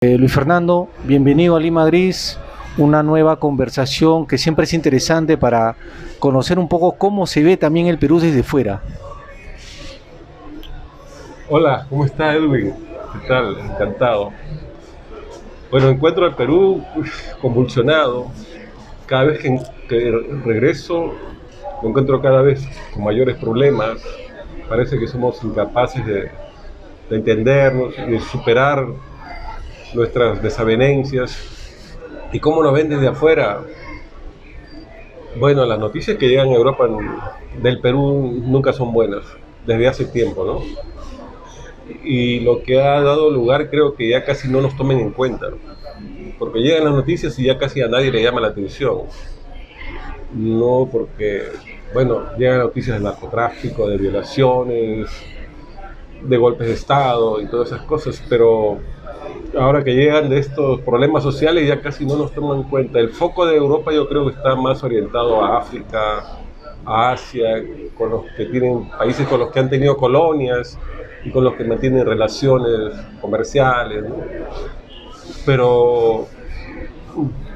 Luis Fernando, bienvenido a Lima Gris, una nueva conversación que siempre es interesante para conocer un poco cómo se ve también el Perú desde fuera. Hola, ¿cómo está Edwin? ¿Qué tal? Encantado. Bueno, encuentro al Perú convulsionado. Cada vez que regreso, lo encuentro cada vez con mayores problemas. Parece que somos incapaces de entendernos y de superar nuestras desavenencias. ¿Y cómo nos ven desde afuera? Bueno, las noticias que llegan a Europa del Perú nunca son buenas, desde hace tiempo, ¿no? Y lo que ha dado lugar creo que ya casi no nos tomen en cuenta, ¿no? Porque llegan las noticias y ya casi a nadie le llama la atención. No porque, bueno, llegan noticias de narcotráfico, de violaciones, de golpes de Estado y todas esas cosas, pero ahora que llegan de estos problemas sociales ya casi no nos toman en cuenta. El foco de Europa yo creo que está más orientado a África, a Asia, con los que tienen países con los que han tenido colonias y con los que mantienen relaciones comerciales, ¿no? Pero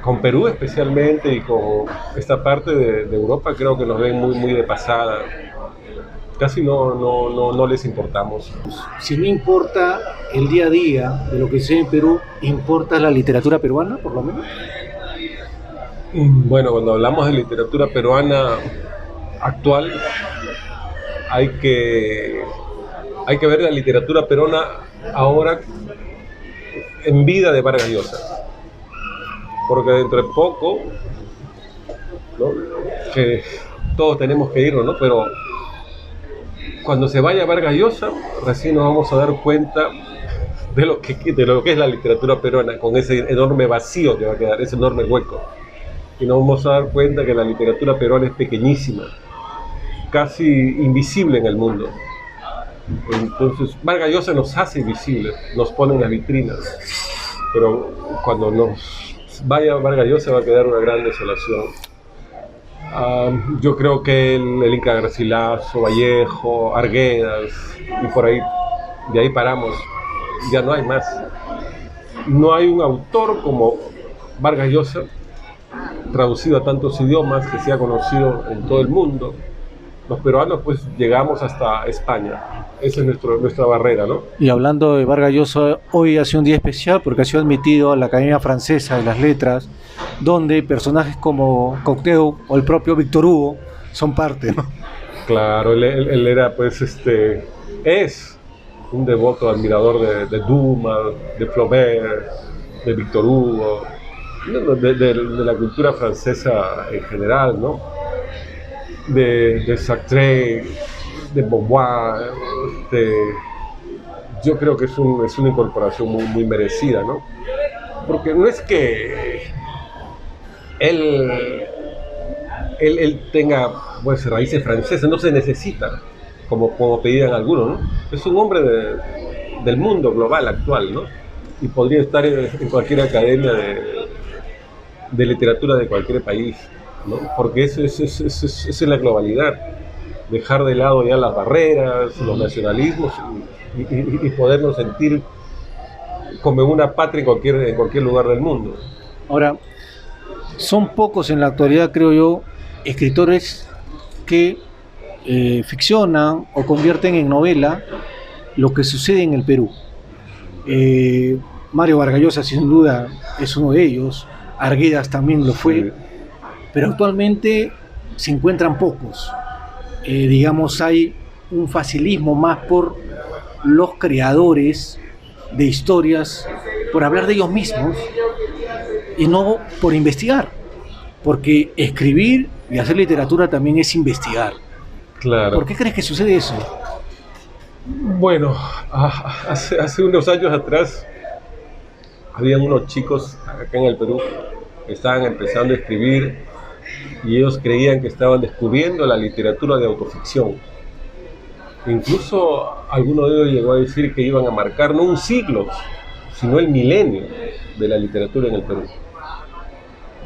con Perú especialmente y con esta parte de Europa creo que nos ven muy de pasada. Casi no les importamos. Si no importa el día a día de lo que se ve en Perú, ¿importa la literatura peruana, por lo menos? Bueno, cuando hablamos de literatura peruana actual, hay que, hay que ver la literatura peruana ahora en vida de Vargas Llosa, porque dentro de poco, ¿no? Que todos tenemos que irnos, ¿no? Pero cuando se vaya Vargas Llosa, recién nos vamos a dar cuenta de lo que es la literatura peruana, con ese enorme vacío que va a quedar, ese enorme hueco. Y nos vamos a dar cuenta que la literatura peruana es pequeñísima, casi invisible en el mundo. Entonces, Vargas Llosa nos hace invisibles, nos pone en las vitrinas, pero cuando nos vaya Vargas Llosa va a quedar una gran desolación. Yo creo que el Inca Garcilaso, Vallejo, Arguedas, y por ahí, de ahí paramos, ya no hay más. No hay un autor como Vargas Llosa, traducido a tantos idiomas, que sea conocido en todo el mundo. Los peruanos pues llegamos hasta España, esa es nuestra barrera, ¿no? Y hablando de Vargas Llosa, hoy ha sido un día especial porque ha sido admitido a la Academia Francesa de las Letras, donde personajes como Cocteau o el propio Víctor Hugo son parte, ¿no? Claro, él era pues es un devoto admirador de Dumas, de Flaubert, de Víctor Hugo, de la cultura francesa en general, ¿no? De Sartre, de Beauvoir, yo creo que es una incorporación muy merecida, ¿no? Porque no es que él, él tenga pues, raíces francesas, no se necesita, como pedían algunos, ¿no? Es un hombre del mundo global actual, ¿no? Y podría estar en cualquier academia de literatura de cualquier país, ¿no? Porque eso es la globalidad, dejar de lado ya las barreras, los nacionalismos y podernos sentir como una patria en cualquier lugar del mundo. Ahora, son pocos en la actualidad, creo yo, escritores que ficcionan o convierten en novela lo que sucede en el Perú. Mario Vargas Llosa, sin duda, es uno de ellos. Arguedas también lo fue. Sí. Pero actualmente se encuentran pocos. Digamos, hay un facilismo más por los creadores de historias, por hablar de ellos mismos y no por investigar. Porque escribir y hacer literatura también es investigar. Claro. ¿Por qué crees que sucede eso? Bueno, hace unos años atrás habían unos chicos acá en el Perú que estaban empezando a escribir y ellos creían que estaban descubriendo la literatura de autoficción. Incluso alguno de ellos llegó a decir que iban a marcar no un siglo, sino el milenio de la literatura en el Perú.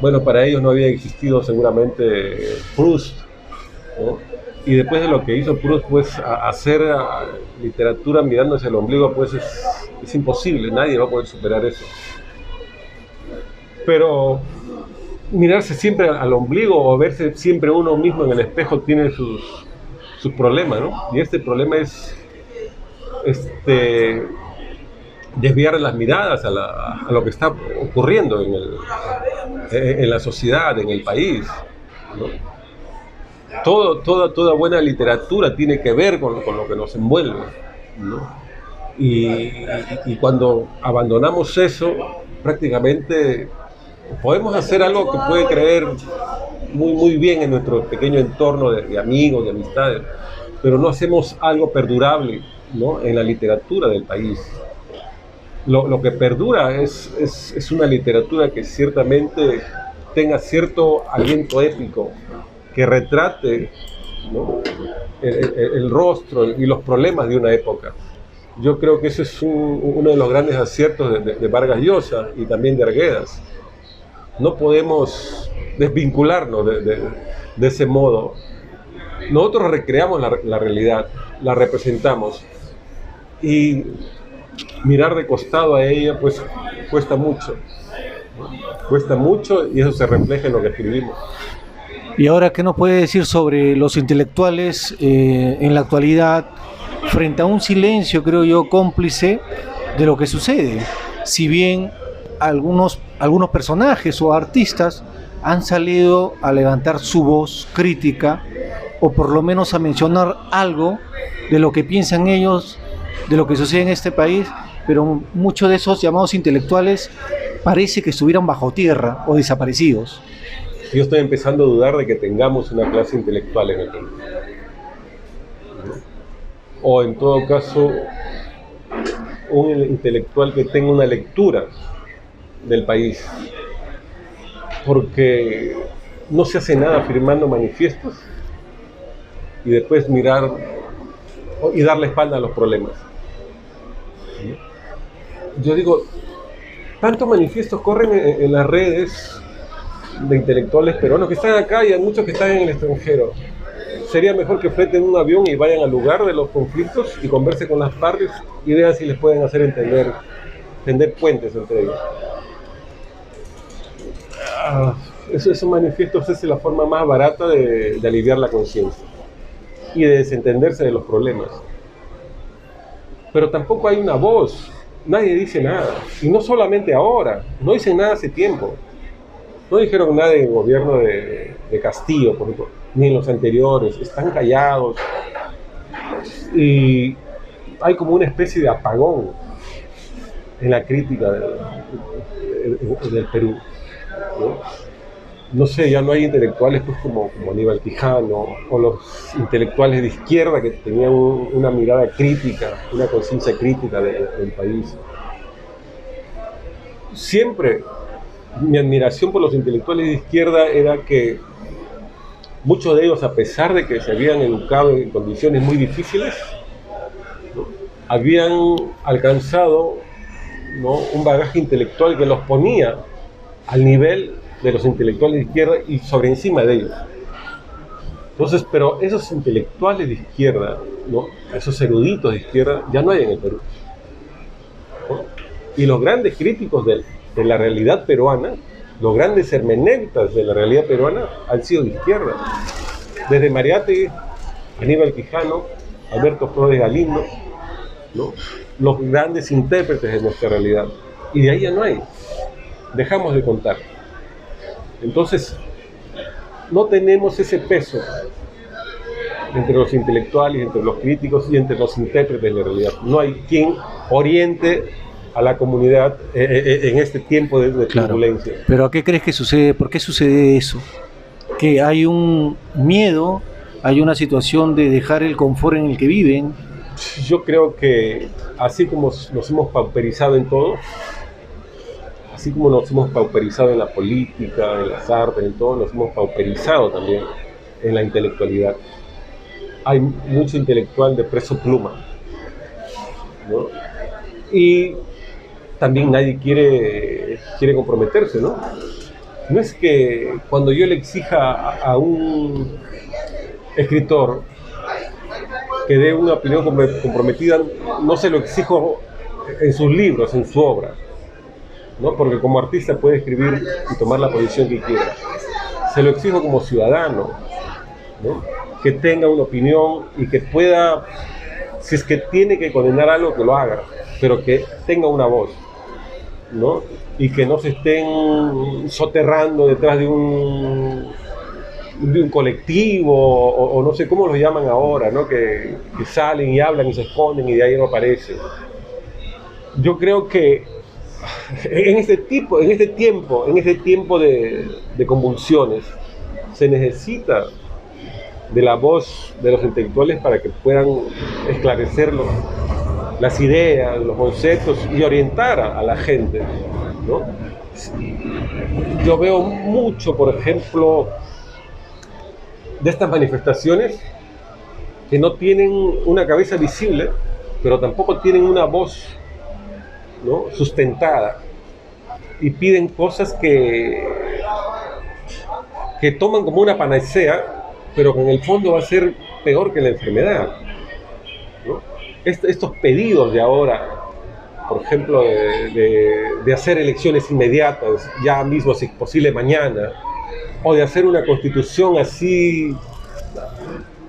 Bueno, para ellos no había existido seguramente Proust, ¿no? Y después de lo que hizo Proust, pues hacer literatura mirándose el ombligo, pues es imposible, nadie va a poder superar eso. Pero mirarse siempre al ombligo o verse siempre uno mismo en el espejo tiene sus problemas, ¿no? Y este problema es desviar las miradas a lo que está ocurriendo en la sociedad, en el país, ¿no? Toda buena literatura tiene que ver con lo que nos envuelve, ¿no? Y cuando abandonamos eso, prácticamente podemos hacer algo que puede creer muy, muy bien en nuestro pequeño entorno de amigos, de amistades, pero no hacemos algo perdurable, ¿no? En la literatura del país. Lo que perdura es una literatura que ciertamente tenga cierto aliento épico, que retrate, ¿no? el rostro y los problemas de una época. Yo creo que ese es uno de los grandes aciertos de Vargas Llosa y también de Arguedas. No podemos desvincularnos de ese modo. Nosotros recreamos la realidad, la representamos, y mirar de costado a ella pues cuesta mucho, y eso se refleja en lo que escribimos. Y ahora, ¿qué nos puede decir sobre los intelectuales en la actualidad frente a un silencio, creo yo, cómplice de lo que sucede? Si bien algunos personajes o artistas han salido a levantar su voz crítica, o por lo menos a mencionar algo de lo que piensan ellos, de lo que sucede en este país, pero muchos de esos llamados intelectuales parece que estuvieran bajo tierra o desaparecidos. Yo estoy empezando a dudar de que tengamos una clase intelectual en el Perú. O en todo caso, un intelectual que tenga una lectura del país. Porque no se hace nada firmando manifiestos y después mirar y darle espalda a los problemas. Yo digo, tantos manifiestos corren en las redes de intelectuales peruanos que están acá y hay muchos que están en el extranjero. Sería mejor que fleten un avión y vayan al lugar de los conflictos y conversen con las partes y vean si les pueden hacer tender puentes entre ellos. Esos manifiestos es la forma más barata de aliviar la conciencia y de desentenderse de los problemas. Pero tampoco hay una voz, nadie dice nada. Y no solamente ahora, no dicen nada hace tiempo. No dijeron nada en el gobierno de Castillo, por ejemplo, ni en los anteriores, están callados. Y hay como una especie de apagón en la crítica del Perú, ¿no? No sé, ya no hay intelectuales pues, como Aníbal Quijano, o los intelectuales de izquierda que tenían una mirada crítica, una conciencia crítica del país. Siempre mi admiración por los intelectuales de izquierda era que muchos de ellos, a pesar de que se habían educado en condiciones muy difíciles, ¿no?, habían alcanzado, ¿no?, un bagaje intelectual que los ponía al nivel de los intelectuales de izquierda y sobre encima de ellos. Entonces, pero esos intelectuales de izquierda, ¿no?, esos eruditos de izquierda, ya no hay en el Perú, ¿no? Y los grandes críticos de la realidad peruana, los grandes hermeneutas de la realidad peruana han sido de izquierda. Desde Mariátegui, Aníbal Quijano, Alberto Flores Galindo, ¿no?, los grandes intérpretes de nuestra realidad. Y de ahí ya no hay. Dejamos de contar. Entonces, no tenemos ese peso entre los intelectuales, entre los críticos y entre los intérpretes de la realidad. No hay quien oriente a la comunidad en este tiempo de turbulencia. Claro. ¿Pero a qué crees que sucede? ¿Por qué sucede eso? Que hay un miedo, hay una situación de dejar el confort en el que viven. Yo creo que así como nos hemos pauperizado en todo, así como nos hemos pauperizado en la política, en las artes, en todo, nos hemos pauperizado también en la intelectualidad. Hay mucho intelectual de preso pluma, ¿no? Y también nadie quiere comprometerse, ¿no? No es que cuando yo le exija a un escritor que dé una opinión comprometida, no se lo exijo en sus libros, en su obra, ¿no? Porque como artista puede escribir y tomar la posición que quiera. Se lo exijo como ciudadano, ¿no? Que tenga una opinión y que pueda, si es que tiene que condenar algo, que lo haga, pero que tenga una voz, ¿no? Y que no se estén soterrando detrás de un colectivo o no sé cómo los llaman ahora, ¿no? Que salen y hablan y se esconden y de ahí no aparecen. Yo creo que en este tiempo de convulsiones se necesita de la voz de los intelectuales para que puedan esclarecer las ideas, los conceptos y orientar a la gente, ¿no? Yo veo mucho, por ejemplo, de estas manifestaciones que no tienen una cabeza visible, pero tampoco tienen una voz, ¿no?, sustentada, y piden cosas que toman como una panacea, pero que en el fondo va a ser peor que la enfermedad, ¿no? Estos pedidos de ahora, por ejemplo, de hacer elecciones inmediatas, ya mismo, si es posible mañana, o de hacer una constitución así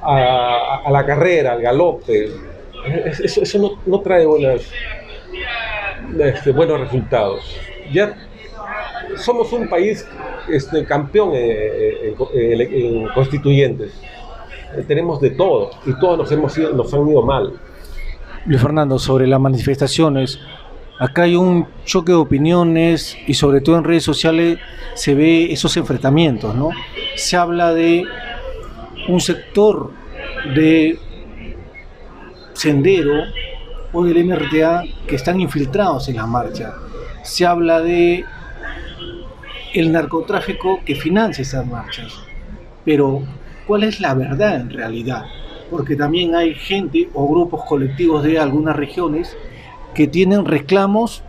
a la carrera, al galope, eso no trae buenos resultados. Ya somos un país campeón en constituyentes. Tenemos de todo y todos nos han ido mal. Luis Fernando, sobre las manifestaciones, acá hay un choque de opiniones y sobre todo en redes sociales se ve esos enfrentamientos, ¿no? Se habla de un sector de Sendero o del MRTA que están infiltrados en la marcha. Se habla de el narcotráfico que financia esas marchas. Pero, ¿cuál es la verdad en realidad? Porque también hay gente o grupos colectivos de algunas regiones que tienen reclamos,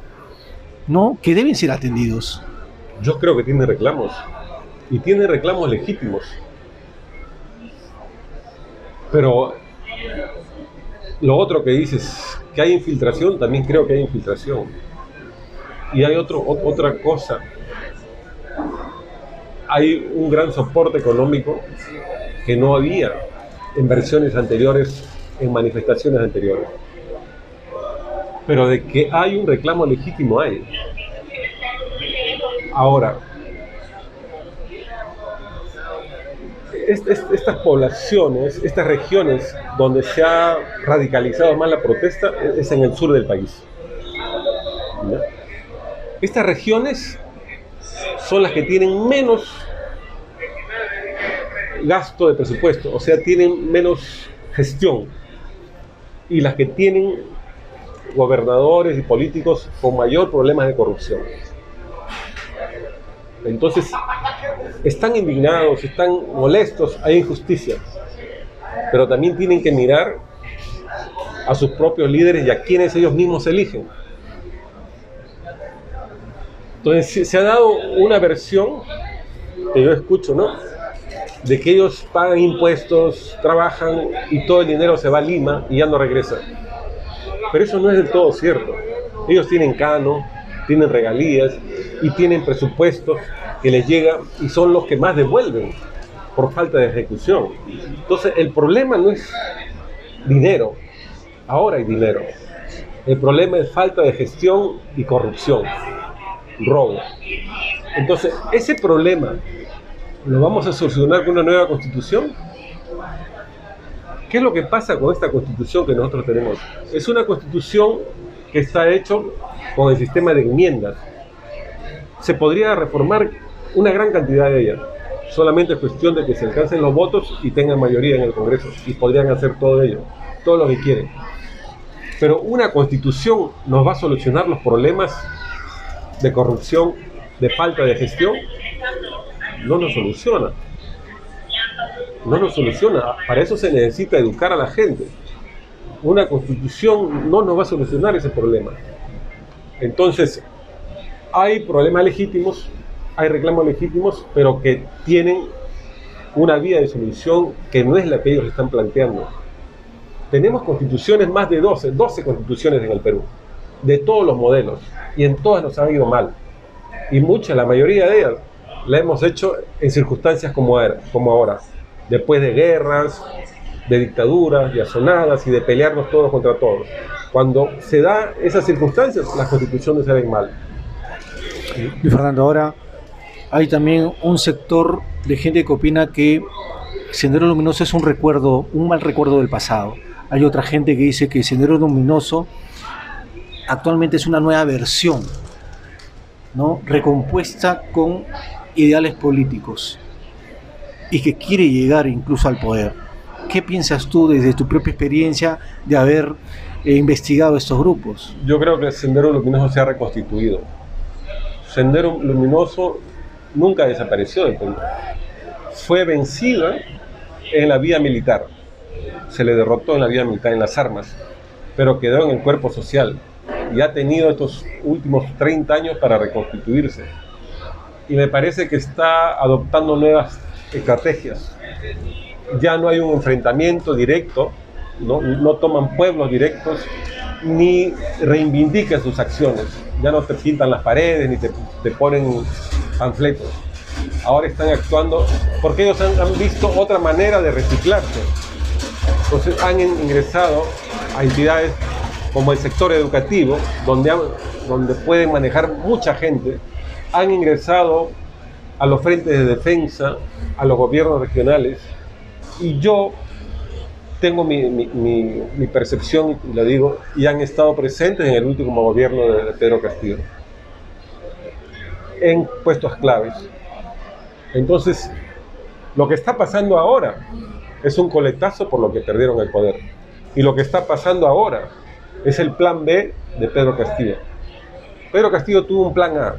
¿no?, que deben ser atendidos. Yo creo que tienen reclamos, y tienen reclamos legítimos. Pero lo otro que dices, que hay infiltración, también creo que hay infiltración. Y hay otra cosa. Hay un gran soporte económico que no había en versiones anteriores, en manifestaciones anteriores. Pero de que hay un reclamo legítimo, hay. Ahora, estas poblaciones, estas regiones donde se ha radicalizado más la protesta es en el sur del país, ¿no? Estas regiones son las que tienen menos gasto de presupuesto, o sea, tienen menos gestión, y las que tienen gobernadores y políticos con mayor problemas de corrupción. Entonces, están indignados, están molestos, hay injusticia, pero también tienen que mirar a sus propios líderes y a quienes ellos mismos eligen. Entonces, se ha dado una versión que yo escucho, ¿no?, de que ellos pagan impuestos, trabajan y todo el dinero se va a Lima y ya no regresa. Pero eso no es del todo cierto. Ellos tienen cano, tienen regalías y tienen presupuestos que les llegan y son los que más devuelven por falta de ejecución. Entonces, el problema no es dinero. Ahora hay dinero. El problema es falta de gestión y corrupción, robo. Entonces, ese problema lo vamos a solucionar con una nueva constitución. ¿Qué es lo que pasa con esta constitución que nosotros tenemos? Es una constitución que está hecha con el sistema de enmiendas. Se podría reformar una gran cantidad de ellas. Solamente es cuestión de que se alcancen los votos y tengan mayoría en el Congreso. Y podrían hacer todo ello, todo lo que quieren. Pero una constitución nos va a solucionar los problemas de corrupción, de falta de gestión. No nos soluciona. No nos soluciona. Para eso se necesita educar a la gente. Una constitución no nos va a solucionar ese problema. Entonces, hay problemas legítimos, hay reclamos legítimos, pero que tienen una vía de solución que no es la que ellos están planteando. Tenemos constituciones, más de 12 constituciones en el Perú, de todos los modelos, y en todas nos han ido mal. Y la mayoría de ellas, la hemos hecho en circunstancias como ahora, después de guerras, de dictaduras, de azonadas y de pelearnos todos contra todos. Cuando se da esas circunstancias, las constituciones se ven mal. Y Fernando, ahora hay también un sector de gente que opina que Sendero Luminoso es un mal recuerdo del pasado. Hay otra gente que dice que Sendero Luminoso actualmente es una nueva versión, ¿no? Recompuesta con ideales políticos y que quiere llegar incluso al poder. ¿Qué piensas tú desde tu propia experiencia de haber investigado estos grupos? Yo creo que el Sendero Luminoso se ha reconstituido. Sendero Luminoso nunca desapareció del Perú. Fue vencida en la vía militar. Se le derrotó en la vía militar, en las armas, pero quedó en el cuerpo social y ha tenido estos últimos 30 años para reconstituirse. Y me parece que está adoptando nuevas estrategias. Ya no hay un enfrentamiento directo, no toman pueblos directos, ni reivindican sus acciones. Ya no te pintan las paredes, ni te ponen panfletos. Ahora están actuando porque ellos han visto otra manera de reciclarse. Entonces han ingresado a entidades como el sector educativo, donde pueden manejar mucha gente. Han ingresado a los frentes de defensa, a los gobiernos regionales, y yo tengo mi percepción, y lo digo, y han estado presentes en el último gobierno de Pedro Castillo, en puestos claves. Entonces, lo que está pasando ahora es un coletazo por lo que perdieron el poder. Y lo que está pasando ahora es el plan B de Pedro Castillo. Pedro Castillo tuvo un plan A,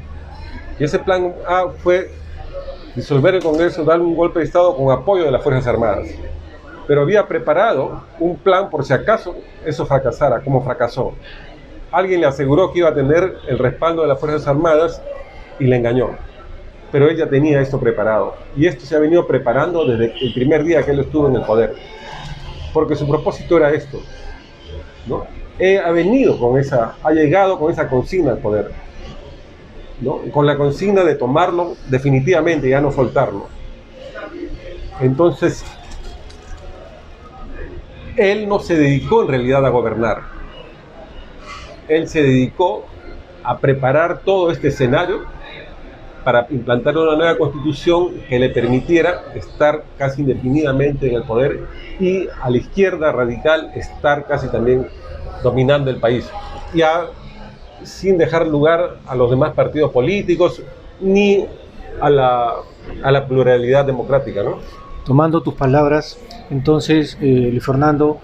y ese plan A fue disolver el Congreso, darle un golpe de Estado con apoyo de las Fuerzas Armadas. Pero había preparado un plan por si acaso eso fracasara, como fracasó. Alguien le aseguró que iba a tener el respaldo de las Fuerzas Armadas y le engañó. Pero ella tenía esto preparado. Y esto se ha venido preparando desde el primer día que él estuvo en el poder. Porque su propósito era esto, ¿no? Ha llegado con esa consigna al poder, ¿no? Con la consigna de tomarlo definitivamente, ya no soltarlo. Entonces, él no se dedicó en realidad a gobernar. Él se dedicó a preparar todo este escenario para implantar una nueva constitución que le permitiera estar casi indefinidamente en el poder y a la izquierda radical estar casi también dominando el país, ya sin dejar lugar a los demás partidos políticos ni a la pluralidad democrática, ¿no? Tomando tus palabras, entonces, Luis Fernando,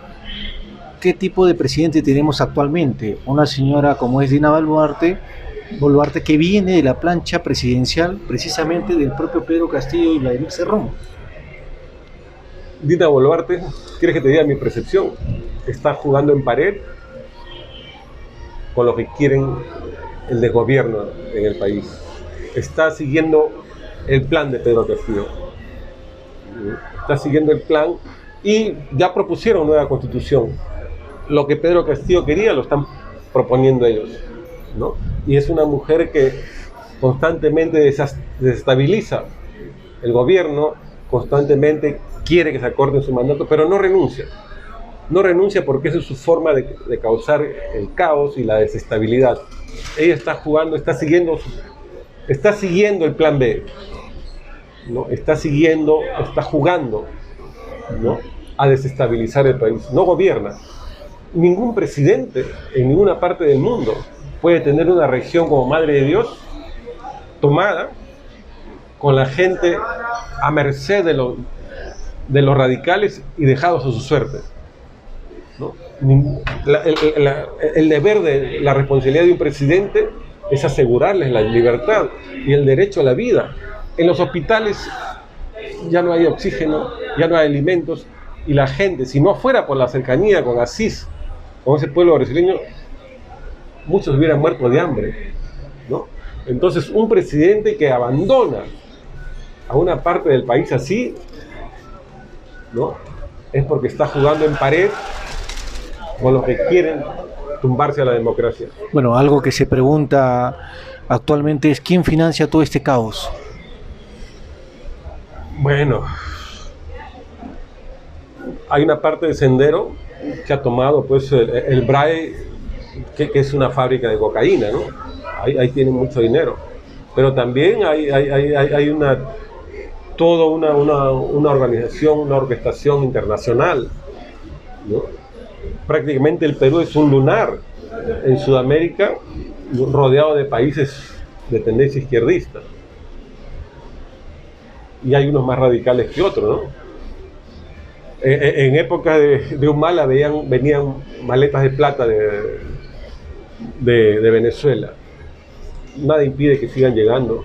¿qué tipo de presidente tenemos actualmente? Una señora como es Dina Boluarte, que viene de la plancha presidencial precisamente del propio Pedro Castillo y Vladimir Cerrón. Dina Boluarte, ¿quieres que te diga mi percepción? Está jugando en pared con lo que quieren el desgobierno en el país. Está siguiendo el plan de Pedro Castillo. Está siguiendo el plan y ya propusieron nueva constitución. Lo que Pedro Castillo quería lo están proponiendo ellos, ¿no? Y es una mujer que constantemente desestabiliza el gobierno, constantemente quiere que se acorte su mandato, pero no renuncia. No renuncia porque esa es su forma de causar el caos y la desestabilidad. Ella está jugando, está siguiendo el plan B, ¿no? Está jugando, ¿no?, a desestabilizar el país. No gobierna. Ningún presidente en ninguna parte del mundo puede tener una región como Madre de Dios tomada con la gente a merced de los radicales y dejados a su suerte, ¿no? El deber de la responsabilidad de un presidente es asegurarles la libertad y el derecho a la vida. En los hospitales ya no hay oxígeno, ya no hay alimentos, y la gente, si no fuera por la cercanía con Asís, con ese pueblo brasileño, muchos hubieran muerto de hambre, ¿no? Entonces, un presidente que abandona a una parte del país así ¿no? Es porque está jugando en pared con los que quieren tumbarse a la democracia. Bueno, algo que se pregunta actualmente es ¿quién financia todo este caos? Bueno, hay una parte de Sendero que ha tomado pues el BRAE, que es una fábrica de cocaína, ¿no? Ahí tienen mucho dinero. Pero también hay toda una organización, una orquestación internacional, ¿no? Prácticamente el Perú es un lunar en Sudamérica, rodeado de países de tendencia izquierdista. Y hay unos más radicales que otros, ¿no? En época de Humala venían maletas de plata de Venezuela. Nada impide que sigan llegando.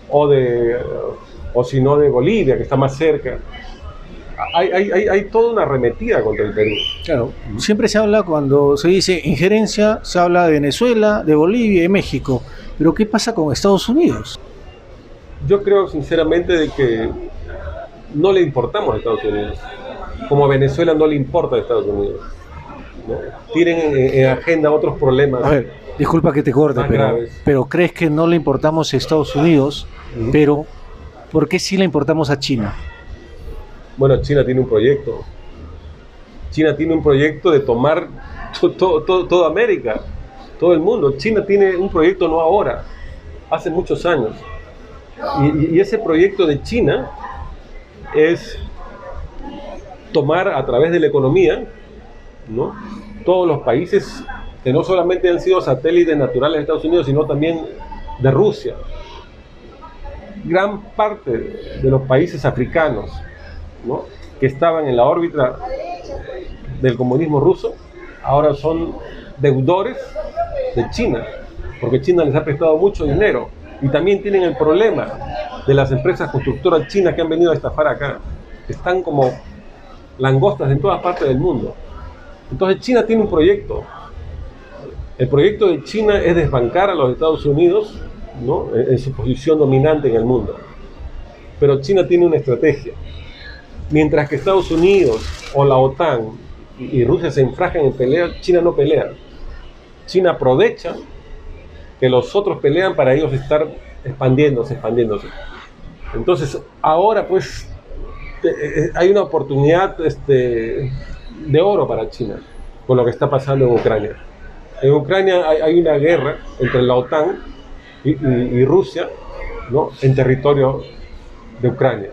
O si no de Bolivia, que está más cerca. Hay toda una arremetida contra el Perú. Claro, siempre se habla, cuando se dice injerencia, se habla de Venezuela, de Bolivia y México. Pero ¿qué pasa con Estados Unidos? Yo creo sinceramente de que no le importamos a Estados Unidos, como a Venezuela no le importa a Estados Unidos, ¿no? Tienen en agenda otros problemas. A ver, disculpa que te corte, pero ¿crees que no le importamos a Estados Unidos, pero ¿por qué sí le importamos a China? Bueno, China tiene un proyecto. China tiene un proyecto de tomar toda América, todo el mundo. China tiene un proyecto no ahora, hace muchos años. Y ese proyecto de China es tomar a través de la economía, ¿no?, todos los países que no solamente han sido satélites naturales de Estados Unidos, sino también de Rusia. Gran parte de los países africanos, ¿no?, que estaban en la órbita del comunismo ruso, ahora son deudores de China, porque China les ha prestado mucho dinero. Y también tienen el problema de las empresas constructoras chinas que han venido a estafar acá. Están como langostas en todas partes del mundo. Entonces China tiene un proyecto. El proyecto de China es desbancar a los Estados Unidos, ¿no?, en su posición dominante en el mundo. Pero China tiene una estrategia. Mientras que Estados Unidos o la OTAN y Rusia se enfrascan en peleas, China no pelea. China aprovecha que los otros pelean para ellos estar expandiéndose. Entonces, ahora pues hay una oportunidad de oro para China con lo que está pasando en Ucrania. En Ucrania hay una guerra entre la OTAN y Rusia, ¿no?, en territorio de Ucrania.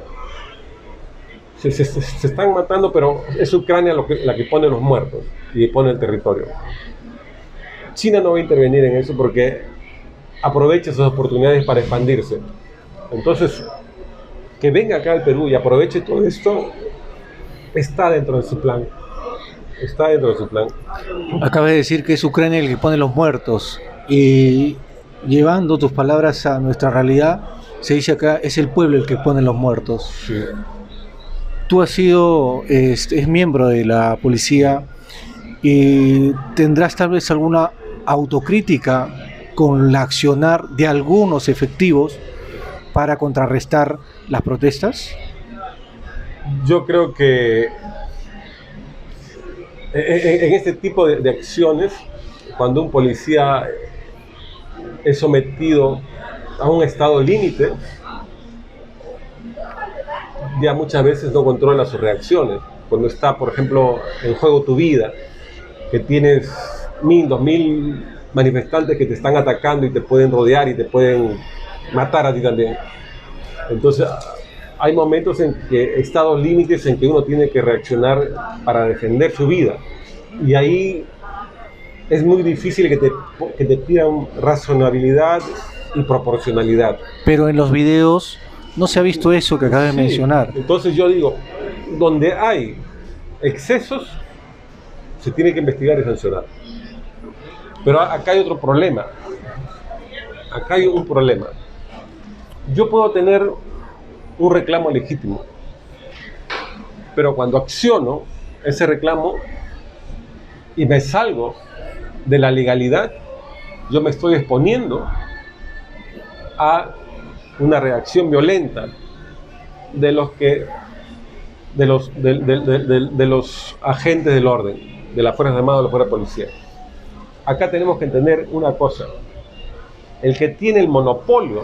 Se están matando, pero es Ucrania la que pone los muertos y pone el territorio. China no va a intervenir en eso porque aprovecha esas oportunidades para expandirse. Entonces, que venga acá al Perú y aproveche todo esto, está dentro de su plan. Acabas de decir que es Ucrania el que pone los muertos, y llevando tus palabras a nuestra realidad, se dice acá, es el pueblo el que pone los muertos. Sí. Tú has sido, es miembro de la policía, y tendrás tal vez alguna autocrítica con la accionar de algunos efectivos para contrarrestar las protestas. Yo creo que en este tipo de acciones, cuando un policía es sometido a un estado límite, ya muchas veces no controla sus reacciones. Cuando está, por ejemplo, en juego tu vida, que tienes 1.000, 2.000 manifestantes que te están atacando y te pueden rodear y te pueden matar a ti también. Entonces, hay momentos en que, estados límites en que uno tiene que reaccionar para defender su vida. Y ahí es muy difícil que te pidan razonabilidad y proporcionalidad. Pero en los videos no se ha visto eso que acabas de mencionar. Entonces yo digo, donde hay excesos, se tiene que investigar y sancionar. Pero acá hay otro problema. Acá hay un problema. Yo puedo tener un reclamo legítimo, pero cuando acciono ese reclamo y me salgo de la legalidad, yo me estoy exponiendo a una reacción violenta de los que de los agentes del orden, de las Fuerzas Armadas o de la Fuerza Policial. Acá tenemos que entender una cosa: el que tiene el monopolio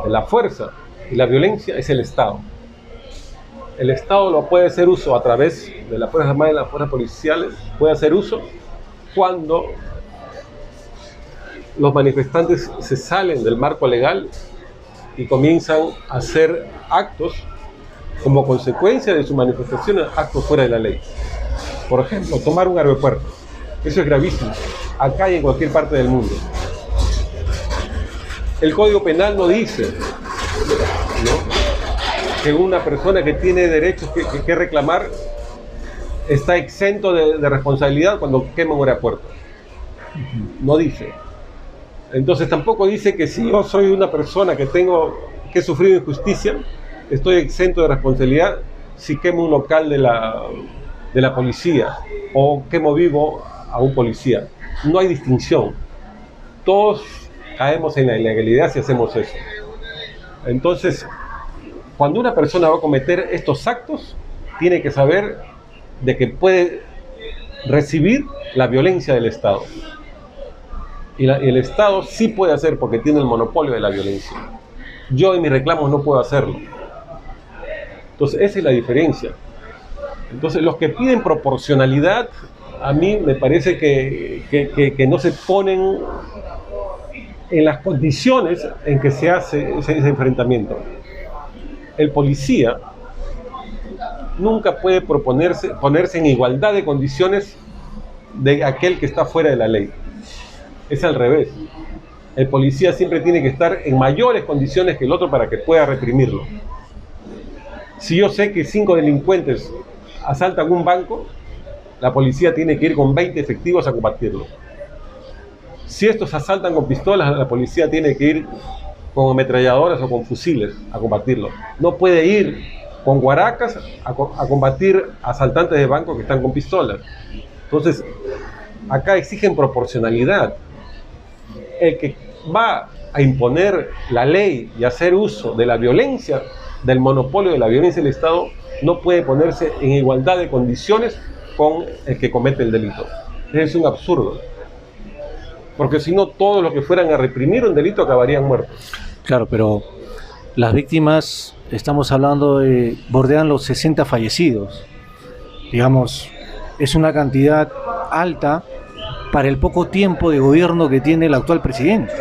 de la fuerza y la violencia es el Estado. El Estado lo puede hacer uso a través de las Fuerzas Armadas y las Fuerzas Policiales, puede hacer uso cuando los manifestantes se salen del marco legal y comienzan a hacer actos como consecuencia de su manifestación, actos fuera de la ley. Por ejemplo, tomar un aeropuerto. Eso es gravísimo, acá y en cualquier parte del mundo. El Código Penal no dice, ¿no?, que una persona que tiene derechos que reclamar está exento de responsabilidad cuando quema un aeropuerto. No dice. Entonces tampoco dice que si yo soy una persona que he sufrido injusticia, estoy exento de responsabilidad si quemo un local de la policía o quemo vivo a un policía. No hay distinción. Todos caemos en la ilegalidad si hacemos eso. Entonces, cuando una persona va a cometer estos actos, tiene que saber de que puede recibir la violencia del Estado. Y el Estado sí puede hacer, porque tiene el monopolio de la violencia. Yo en mis reclamos no puedo hacerlo. Entonces esa es la diferencia. Entonces los que piden proporcionalidad, a mí me parece que no se ponen en las condiciones en que se hace ese enfrentamiento. El policía nunca puede ponerse en igualdad de condiciones de aquel que está fuera de la ley. Es al revés. El policía siempre tiene que estar en mayores condiciones que el otro para que pueda reprimirlo. Si yo sé que 5 delincuentes asaltan un banco, la policía tiene que ir con 20 efectivos a combatirlo. Si estos asaltan con pistolas, la policía tiene que ir con ametralladoras o con fusiles a combatirlo. No puede ir con guaracas a combatir asaltantes de banco que están con pistolas. Entonces, acá exigen proporcionalidad. El que va a imponer la ley y hacer uso de la violencia, del monopolio de la violencia del Estado, no puede ponerse en igualdad de condiciones con el que comete el delito. Es un absurdo. Porque si no, todos los que fueran a reprimir un delito acabarían muertos. Claro, pero las víctimas, estamos hablando de, bordean los 60 fallecidos. Digamos, es una cantidad alta para el poco tiempo de gobierno que tiene el actual presidente.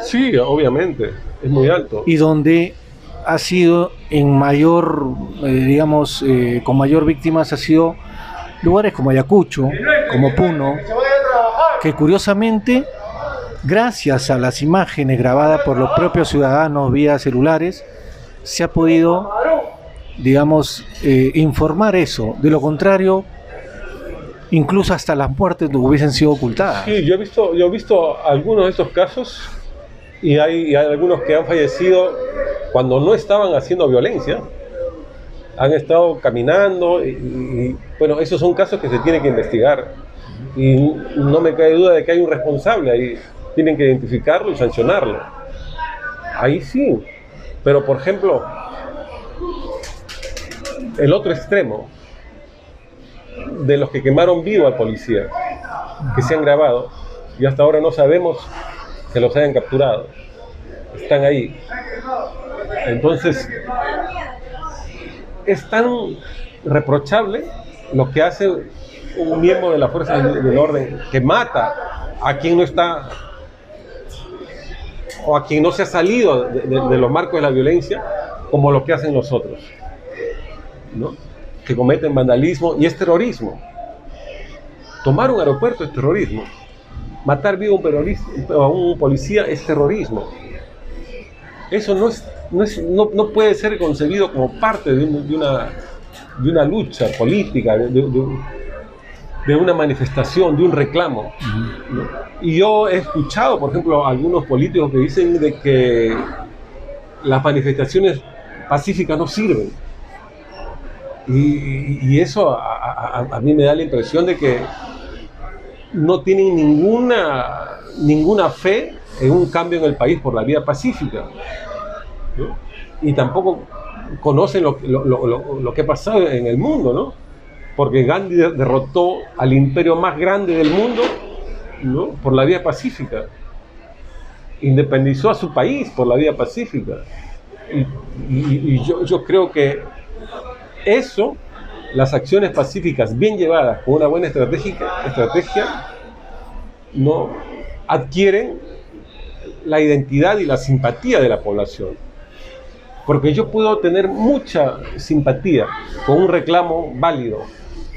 Sí, obviamente, es muy alto. Y donde ha sido en mayor, con mayor víctimas, ha sido lugares como Ayacucho, como Puno, que curiosamente, gracias a las imágenes grabadas por los propios ciudadanos vía celulares, se ha podido, informar eso. De lo contrario, incluso hasta las muertes hubiesen sido ocultadas. Sí, yo he visto algunos de estos casos y hay algunos que han fallecido cuando no estaban haciendo violencia. Han estado caminando y bueno, esos son casos que se tienen que investigar. Y no me cabe duda de que hay un responsable ahí. Tienen que identificarlo y sancionarlo. Ahí sí. Pero, por ejemplo, el otro extremo de los que quemaron vivo al policía, que se han grabado, y hasta ahora no sabemos que los hayan capturado. Están ahí. Entonces, es tan reprochable lo que hace un miembro de la fuerza del orden que mata a quien no está o a quien no se ha salido de los marcos de la violencia, como lo que hacen los otros, ¿no? Que cometen vandalismo y es terrorismo. Tomar un aeropuerto es terrorismo. Matar vivo a un policía es terrorismo. Eso no puede ser concebido como parte de una lucha política, de una manifestación, de un reclamo, ¿no? Y yo he escuchado, por ejemplo, a algunos políticos que dicen de que las manifestaciones pacíficas no sirven. Y eso a mí me da la impresión de que no tienen ninguna fe en un cambio en el país por la vía pacífica. ¿no? Y tampoco conocen lo que ha pasado en el mundo, ¿no? Porque Gandhi derrotó al imperio más grande del mundo, ¿no? Por la vía pacífica. Independizó a su país por la vía pacífica. Y yo creo que eso, las acciones pacíficas bien llevadas con una buena estrategia, ¿no? Adquieren la identidad y la simpatía de la población. Porque yo puedo tener mucha simpatía con un reclamo válido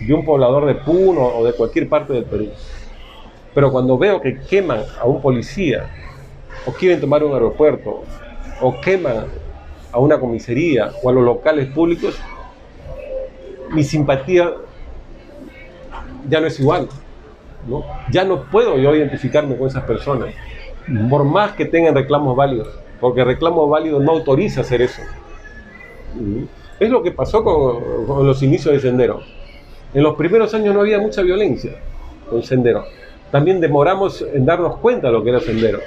de un poblador de Puno o de cualquier parte del Perú. Pero cuando veo que queman a un policía, o quieren tomar un aeropuerto, o queman a una comisaría o a los locales públicos, mi simpatía ya no es igual, ¿no? Ya no puedo yo identificarme con esas personas, por más que tengan reclamos válidos, porque el reclamo válido no autoriza hacer eso. Es lo que pasó con los inicios de Sendero. En los primeros años no había mucha violencia con Sendero. También demoramos en darnos cuenta de lo que era Sendero.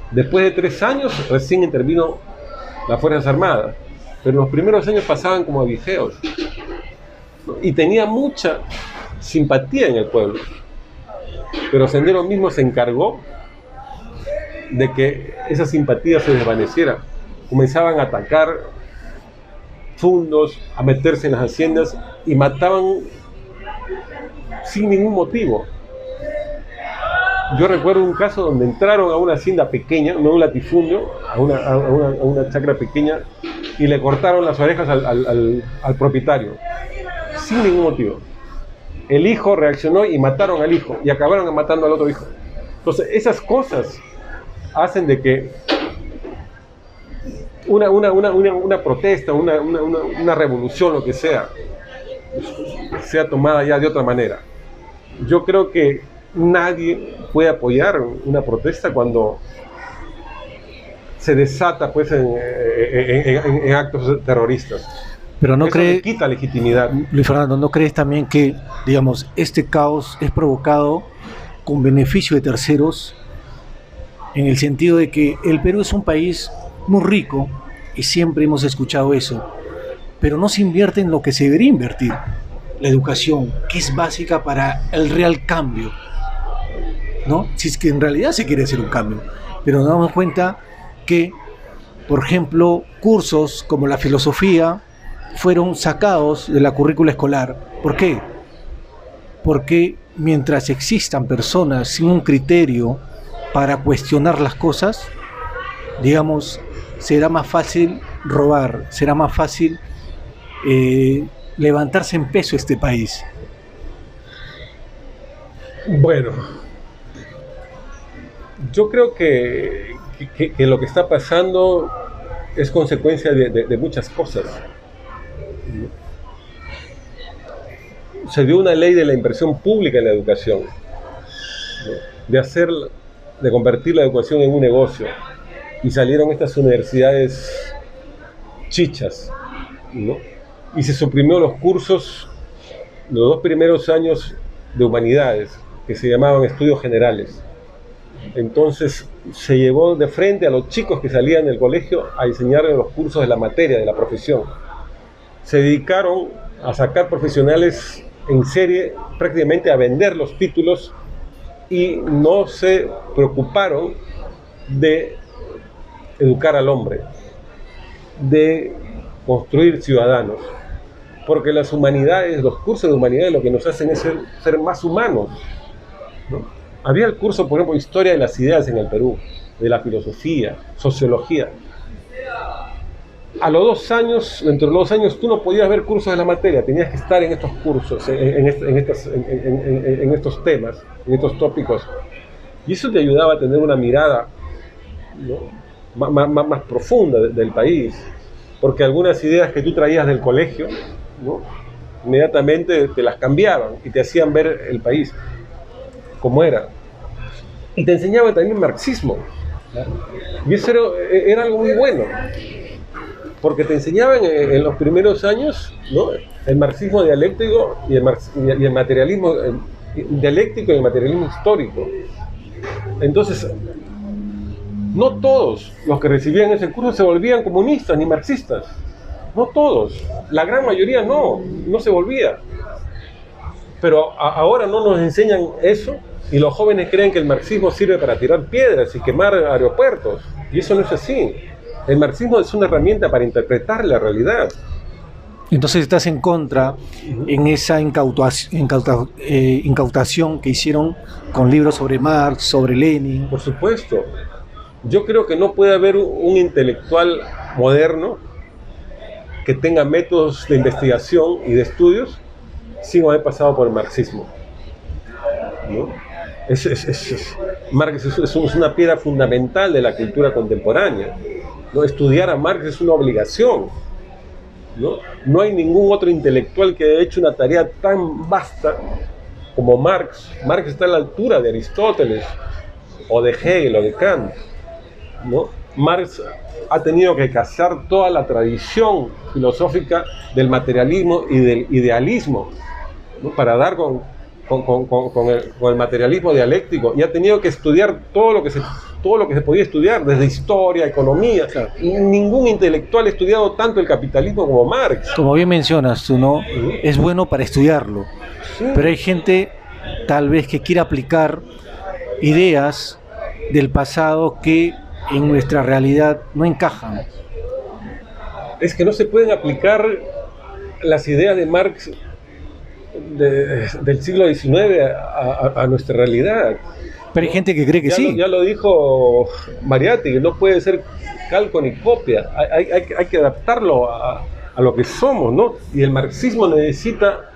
Después de 3 años recién intervino las Fuerzas Armadas, pero en los primeros años pasaban como avijeos. Y tenía mucha simpatía en el pueblo. Pero Sendero mismo se encargó de que esa simpatía se desvaneciera. Comenzaban a atacar fundos, a meterse en las haciendas y mataban sin ningún motivo. Yo recuerdo un caso donde entraron a una hacienda pequeña, no un latifundio, a una chacra pequeña, y le cortaron las orejas al propietario, sin ningún motivo. El hijo reaccionó y mataron al hijo, y acabaron matando al otro hijo. Entonces, esas cosas hacen de que una protesta, una revolución, lo que sea tomada ya de otra manera. Yo creo que nadie puede apoyar una protesta cuando se desata pues en actos terroristas. Pero no Eso cree, le quita legitimidad. Luis Fernando, ¿no crees también que, digamos, este caos es provocado con beneficio de terceros, en el sentido de que el Perú es un país muy rico y siempre hemos escuchado eso, pero no se invierte en lo que se debería invertir, la educación, que es básica para el real cambio, ¿no? Si es que en realidad se quiere hacer un cambio, pero nos damos cuenta que, por ejemplo, cursos como la filosofía fueron sacados de la currícula escolar. ¿Por qué? Porque mientras existan personas sin un criterio para cuestionar las cosas, digamos, será más fácil robar, será más fácil levantarse en peso este país. Bueno, yo creo que lo que está pasando es consecuencia de muchas cosas. Se dio una ley de la inversión pública en la educación, ¿no? de convertir la educación en un negocio, y salieron estas universidades chichas, ¿no? Y se suprimió los cursos, los 2 primeros años de humanidades, que se llamaban estudios generales. Entonces se llevó de frente a los chicos que salían del colegio a enseñarles los cursos de la materia, de la profesión. Se dedicaron a sacar profesionales en serie, prácticamente a vender los títulos, y no se preocuparon de educar al hombre, de construir ciudadanos, porque las humanidades, los cursos de humanidades, lo que nos hacen es ser más humanos, ¿no? Había el curso, por ejemplo, Historia de las Ideas en el Perú, de la filosofía, sociología. A los 2 años, dentro de los 2 años, tú no podías ver cursos de la materia, tenías que estar en estos cursos, en estos temas, en estos tópicos. Y eso te ayudaba a tener una mirada, ¿no?, más profunda del país, porque algunas ideas que tú traías del colegio, ¿no?, inmediatamente te las cambiaban y te hacían ver el país como era. Y te enseñaban también marxismo, ¿no? Y eso era algo muy bueno, porque te enseñaban en los primeros años, ¿no?, el marxismo dialéctico y el materialismo dialéctico y el materialismo histórico. Entonces, No todos los que recibían ese curso se volvían comunistas ni marxistas. No todos. La gran mayoría no se volvía. Pero ahora no nos enseñan eso y los jóvenes creen que el marxismo sirve para tirar piedras y quemar aeropuertos. Y eso no es así. El marxismo es una herramienta para interpretar la realidad. Entonces estás en contra en esa incautación que hicieron con libros sobre Marx, sobre Lenin. Por supuesto. Yo creo que no puede haber un intelectual moderno que tenga métodos de investigación y de estudios sin haber pasado por el marxismo, ¿no? Marx es una piedra fundamental de la cultura contemporánea, ¿no? Estudiar a Marx es una obligación, ¿no? No hay ningún otro intelectual que haya hecho una tarea tan vasta como Marx. Marx está a la altura de Aristóteles, o de Hegel, o de Kant, ¿no? Marx ha tenido que cazar toda la tradición filosófica del materialismo y del idealismo, ¿no? Para dar con el materialismo dialéctico, y ha tenido que estudiar todo lo que se podía estudiar, desde historia, economía. Claro. Y ningún intelectual ha estudiado tanto el capitalismo como Marx. Como bien mencionas tú, ¿no? Es bueno para estudiarlo, Sí. pero hay gente tal vez que quiere aplicar ideas del pasado que en nuestra realidad no encajan. Es que no se pueden aplicar las ideas de Marx del siglo XIX a nuestra realidad. Pero hay gente que cree que sí. Ya lo dijo Mariátegui, que no puede ser calco ni copia. Hay que adaptarlo a lo que somos, ¿no? Y el marxismo necesita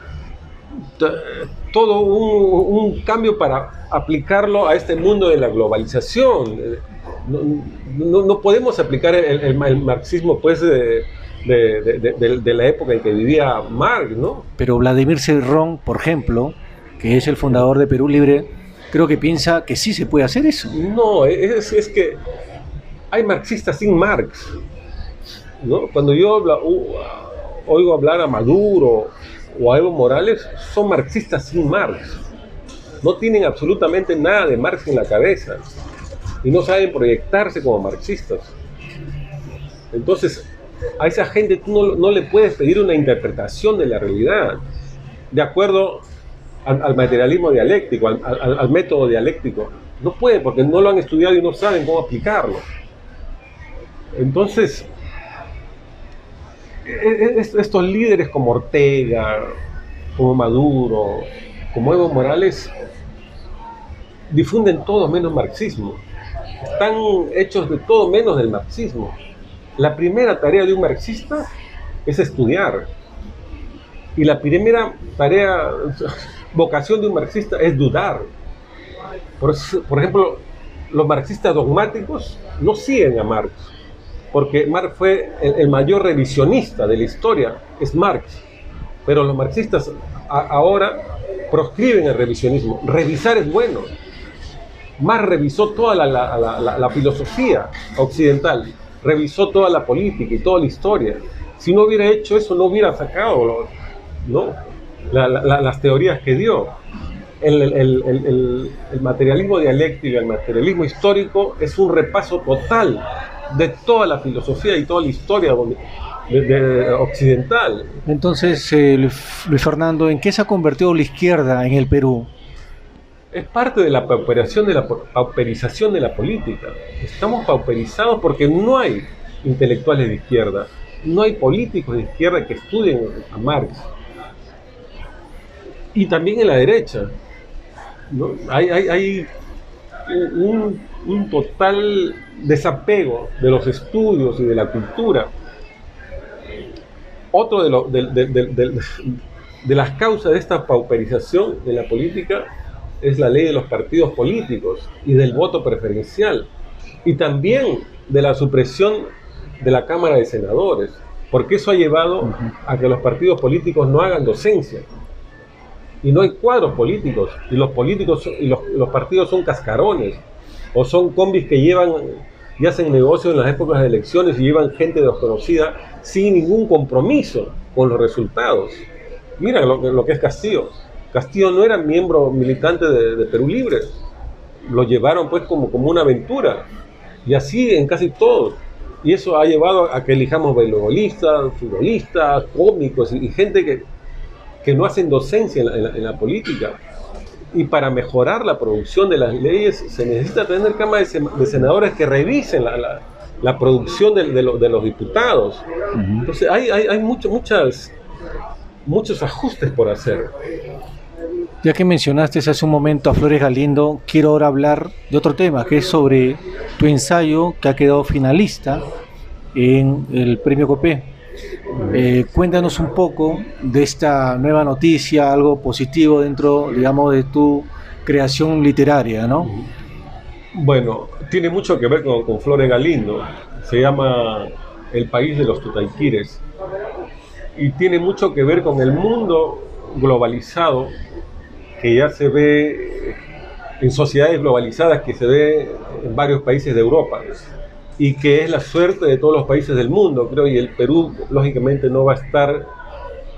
todo un cambio para aplicarlo a este mundo de la globalización. No podemos aplicar el marxismo, pues, de la época en que vivía Marx, ¿no? Pero Vladimir Cerrón, por ejemplo, que es el fundador de Perú Libre, creo que piensa que sí se puede hacer eso. No, es que hay marxistas sin Marx, ¿no? Cuando yo oigo hablar a Maduro o a Evo Morales, son marxistas sin Marx. No tienen absolutamente nada de Marx en la cabeza y no saben proyectarse como marxistas. Entonces, a esa gente tú no le puedes pedir una interpretación de la realidad de acuerdo al materialismo dialéctico, al método dialéctico. No puede, porque no lo han estudiado y no saben cómo aplicarlo. Entonces, estos líderes como Ortega, como Maduro, como Evo Morales, difunden todo menos marxismo. Están hechos de todo menos del marxismo. La primera tarea de un marxista es estudiar. Y la primera vocación de un marxista es dudar. Por ejemplo, los marxistas dogmáticos no siguen a Marx, porque Marx fue el mayor revisionista de la historia, es Marx. Pero los marxistas ahora proscriben el revisionismo. Revisar es bueno. Marx revisó toda la filosofía occidental, revisó toda la política y toda la historia. Si no hubiera hecho eso, no hubiera sacado las teorías que dio. El materialismo dialéctico, el materialismo histórico es un repaso total de toda la filosofía y toda la historia occidental. Entonces, Luis Fernando, ¿en qué se ha convertido la izquierda en el Perú? Es parte de la pauperización de la política. Estamos pauperizados porque no hay intelectuales de izquierda, no hay políticos de izquierda que estudien a Marx. Y también en la derecha, ¿no? Hay un total desapego de los estudios y de la cultura. Otro de las causas de esta pauperización de la política es la ley de los partidos políticos y del voto preferencial, y también de la supresión de la Cámara de Senadores, porque eso ha llevado a que los partidos políticos no hagan docencia y no hay cuadros políticos, y los políticos y los partidos son cascarones o son combis que llevan y hacen negocios en las épocas de elecciones y llevan gente desconocida sin ningún compromiso con los resultados. Mira lo que es Castillo. Castillo no era miembro militante de Perú Libre, lo llevaron pues como una aventura, Y así en casi todos. Y eso ha llevado a que elijamos beisbolistas, futbolistas, cómicos y gente que no hacen docencia en la política. Y para mejorar la producción de las leyes se necesita tener cámaras de senadores que revisen la producción de los diputados. Entonces hay muchos ajustes por hacer. Ya que mencionaste hace un momento a Flores Galindo, quiero ahora hablar de otro tema, que es sobre tu ensayo que ha quedado finalista en el Premio Copé. Cuéntanos un poco de esta nueva noticia, algo positivo dentro, digamos, de tu creación literaria, ¿no? Bueno, tiene mucho que ver con Flores Galindo. Se llama El país de los Tutaiquires. Y tiene mucho que ver con el mundo globalizado que ya se ve en sociedades globalizadas, que se ve en varios países de Europa y que es la suerte de todos los países del mundo, creo, y el Perú lógicamente no va a estar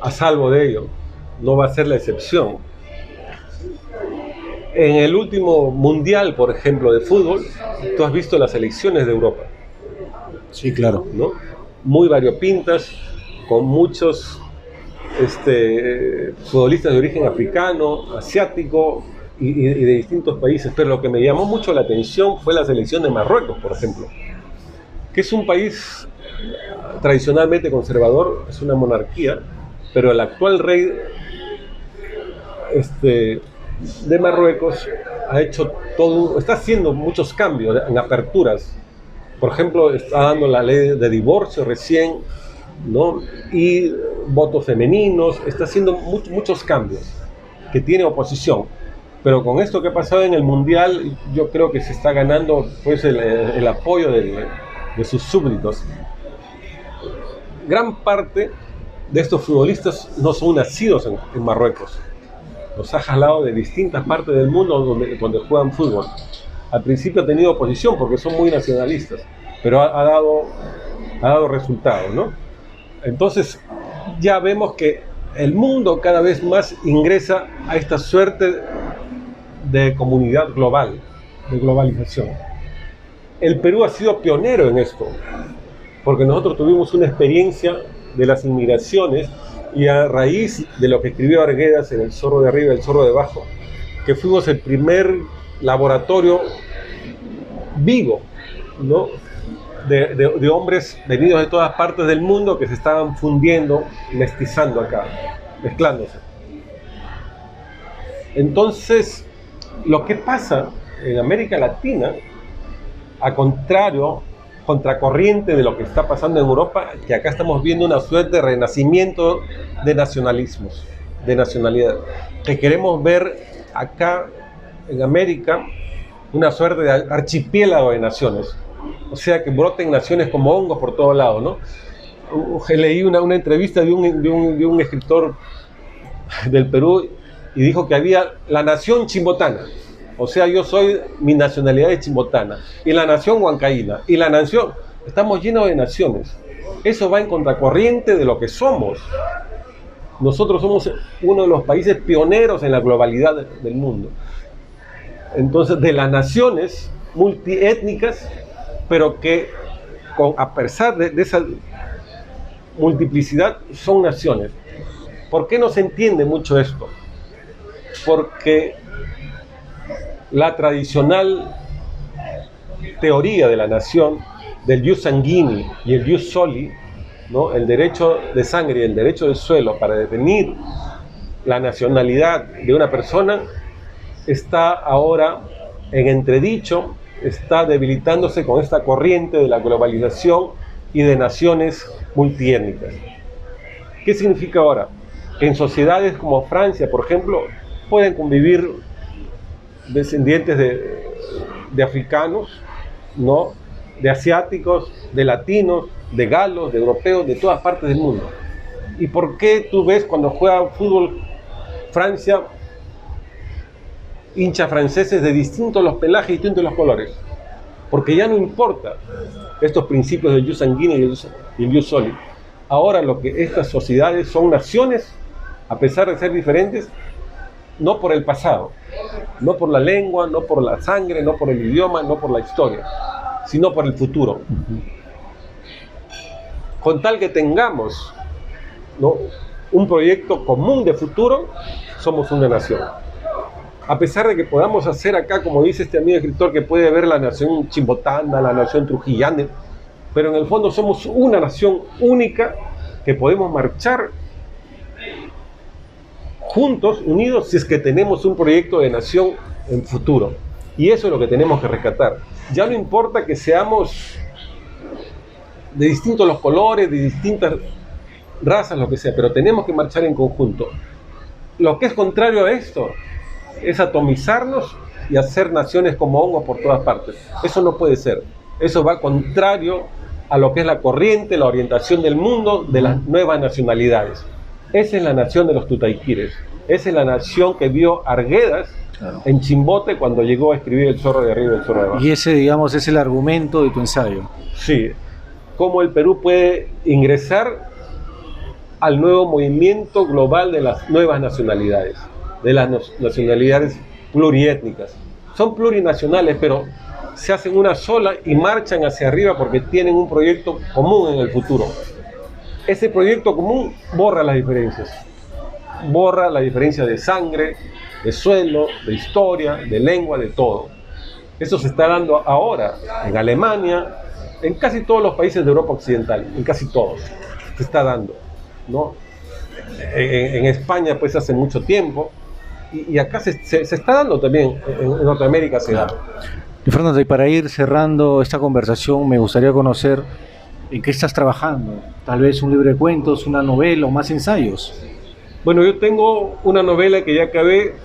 a salvo de ello, no va a ser la excepción. En el último mundial, por ejemplo, de fútbol, tú has visto las selecciones de Europa. Sí, claro. ¿No? Muy variopintas, con muchos futbolistas de origen africano, asiático y de distintos países, pero lo que me llamó mucho la atención fue la selección de Marruecos, por ejemplo, que es un país tradicionalmente conservador, es una monarquía, pero el actual rey de Marruecos está haciendo muchos cambios en aperturas. Por ejemplo, está dando la ley de divorcio recién, ¿no? Y votos femeninos, está haciendo muchos cambios que tiene oposición, pero con esto que ha pasado en el mundial yo creo que se está ganando pues el apoyo de sus súbditos. Gran parte de estos futbolistas no son nacidos en Marruecos, los ha jalado de distintas partes del mundo donde juegan fútbol. Al principio ha tenido oposición porque son muy nacionalistas, pero ha dado resultados, ¿no? Entonces ya vemos que el mundo cada vez más ingresa a esta suerte de comunidad global, de globalización. El Perú ha sido pionero en esto, porque nosotros tuvimos una experiencia de las inmigraciones y a raíz de lo que escribió Arguedas en El zorro de arriba y El zorro de abajo, que fuimos el primer laboratorio vivo, ¿no? de hombres venidos de todas partes del mundo que se estaban fundiendo, mestizando acá, mezclándose. Entonces, lo que pasa en América Latina, contracorriente de lo que está pasando en Europa, que acá estamos viendo una suerte de renacimiento de nacionalismos, de nacionalidad, que queremos ver acá en América una suerte de archipiélago de naciones. O sea, que broten naciones como hongos por todos lados, ¿no? Leí una entrevista de un escritor del Perú y dijo que había la nación chimbotana. O sea, mi nacionalidad es chimbotana. Y la nación huancaína. Y la nación... Estamos llenos de naciones. Eso va en contracorriente de lo que somos. Nosotros somos uno de los países pioneros en la globalidad del mundo. Entonces, de las naciones multiétnicas, pero que a pesar de esa multiplicidad son naciones. ¿Por qué no se entiende mucho esto? Porque la tradicional teoría de la nación, del jus sanguini y el jus soli, ¿no? El derecho de sangre y el derecho del suelo para definir la nacionalidad de una persona, está ahora en entredicho, está debilitándose con esta corriente de la globalización y de naciones multiétnicas. ¿Qué significa ahora? Que en sociedades como Francia, por ejemplo, pueden convivir descendientes de africanos, ¿no? De asiáticos, de latinos, de galos, de europeos, de todas partes del mundo. ¿Y por qué tú ves cuando juega fútbol Francia, hinchas franceses de distintos los pelajes y distintos los colores? Porque ya no importa estos principios del jus sanguini y el jus soli. Ahora estas sociedades son naciones, a pesar de ser diferentes, no por el pasado, no por la lengua, no por la sangre, no por el idioma, no por la historia, sino por el futuro. Con tal que tengamos, ¿no?, un proyecto común de futuro, somos una nación. A pesar de que podamos hacer acá, como dice este amigo escritor, que puede ver la nación chimbotana, la nación trujillana, pero en el fondo somos una nación única que podemos marchar juntos, unidos, si es que tenemos un proyecto de nación en futuro. Y eso es lo que tenemos que rescatar. Ya no importa que seamos de distintos los colores, de distintas razas, lo que sea, pero tenemos que marchar en conjunto. Lo que es contrario a esto es atomizarnos y hacer naciones como hongos por todas partes. Eso no puede ser. Eso va contrario a lo que es la corriente, la orientación del mundo de las nuevas nacionalidades. Esa es la nación de los Tutaiquires. Esa es la nación que vio Arguedas, claro, en Chimbote cuando llegó a escribir El zorro de arriba y el zorro de abajo. Y ese, digamos, es el argumento de tu ensayo. Sí. Cómo el Perú puede ingresar al nuevo movimiento global de las nuevas nacionalidades, de las nacionalidades pluriétnicas. Son plurinacionales, pero se hacen una sola y marchan hacia arriba porque tienen un proyecto común en el futuro. Ese proyecto común borra las diferencias. Borra la diferencia de sangre, de suelo, de historia, de lengua, de todo. Eso se está dando ahora en Alemania, en casi todos los países de Europa Occidental, en casi todos se está dando, ¿no? En España pues hace mucho tiempo, y acá se está dando también, en Norteamérica se da. Fernando, y para ir cerrando esta conversación, me gustaría conocer en qué estás trabajando. Tal vez un libro de cuentos, una novela o más ensayos. Bueno, yo tengo una novela que ya acabé,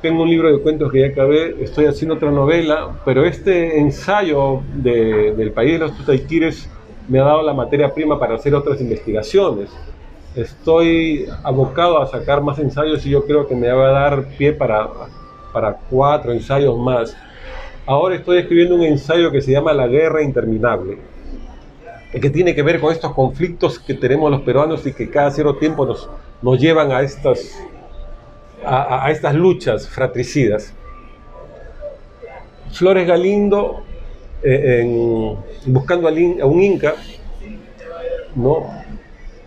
tengo un libro de cuentos que ya acabé, estoy haciendo otra novela, pero este ensayo del país de los Tutaiquires me ha dado la materia prima para hacer otras investigaciones. Estoy abocado a sacar más ensayos y yo creo que me va a dar pie para 4 ensayos más. Ahora estoy escribiendo un ensayo que se llama La Guerra Interminable, que tiene que ver con estos conflictos que tenemos los peruanos y que cada cierto tiempo nos llevan a estas luchas fratricidas. Flores Galindo, buscando a un inca, ¿no?,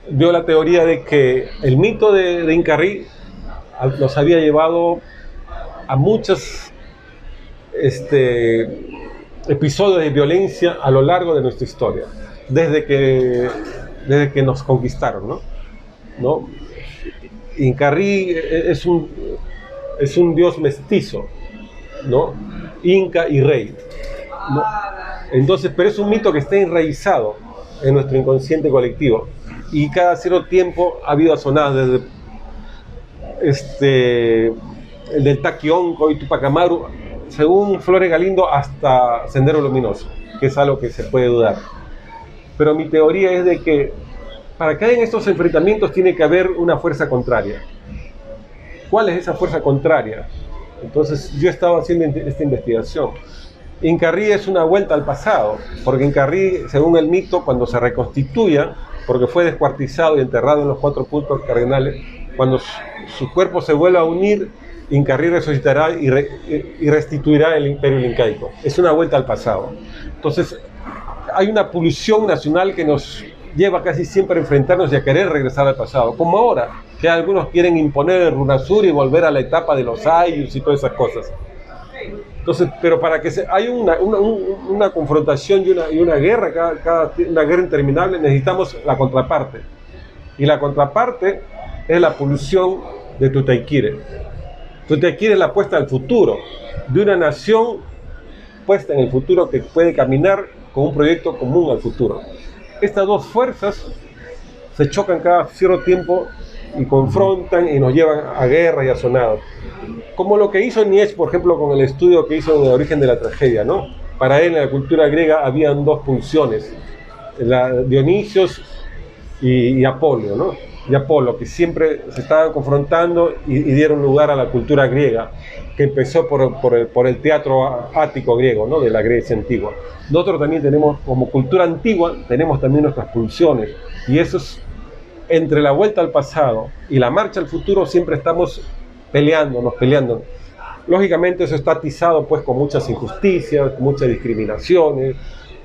dio la teoría de que el mito de Incarrí nos había llevado a muchos episodios de violencia a lo largo de nuestra historia, desde que nos conquistaron, ¿no? Incarrí es un dios mestizo, ¿no?, inca y rey, ¿no? Entonces, pero es un mito que está enraizado en nuestro inconsciente colectivo y cada cierto tiempo ha habido asonadas desde el del Taquionco y Tupac Amaru, según Flores Galindo, hasta Sendero Luminoso, que es algo que se puede dudar. Pero mi teoría es de que para que haya estos enfrentamientos tiene que haber una fuerza contraria. ¿Cuál es esa fuerza contraria? Entonces yo estaba haciendo esta investigación. Incarrí es una vuelta al pasado, porque Incarrí, según el mito, cuando se reconstituya, porque fue descuartizado y enterrado en los 4 puntos cardinales, cuando su cuerpo se vuelva a unir, Incarrí resucitará y restituirá el imperio incaico. Es una vuelta al pasado. Entonces hay una pulsión nacional que nos lleva casi siempre a enfrentarnos y a querer regresar al pasado, como ahora, que algunos quieren imponer el Runasur y volver a la etapa de los ayllus y todas esas cosas. Entonces, pero para que haya una confrontación y una guerra, una guerra interminable, necesitamos la contraparte. Y la contraparte es la pulsión de Tutaiquire. Tutaiquire es la apuesta al futuro, de una nación puesta en el futuro que puede caminar con un proyecto común al futuro. Estas dos fuerzas se chocan cada cierto tiempo y confrontan y nos llevan a guerra y a sonados. Como lo que hizo Nietzsche, por ejemplo, con el estudio que hizo en El origen de la tragedia, ¿no? Para él, en la cultura griega, habían 2 pulsiones, Dionisios y Apolo, ¿no? Y Apolo, que siempre se estaban confrontando y dieron lugar a la cultura griega, que empezó por el teatro ático griego, ¿no?, de la Grecia antigua. Nosotros también tenemos, como cultura antigua, tenemos también nuestras pulsiones, y eso es, entre la vuelta al pasado y la marcha al futuro, siempre estamos peleando. Lógicamente eso está atizado pues con muchas injusticias, muchas discriminaciones,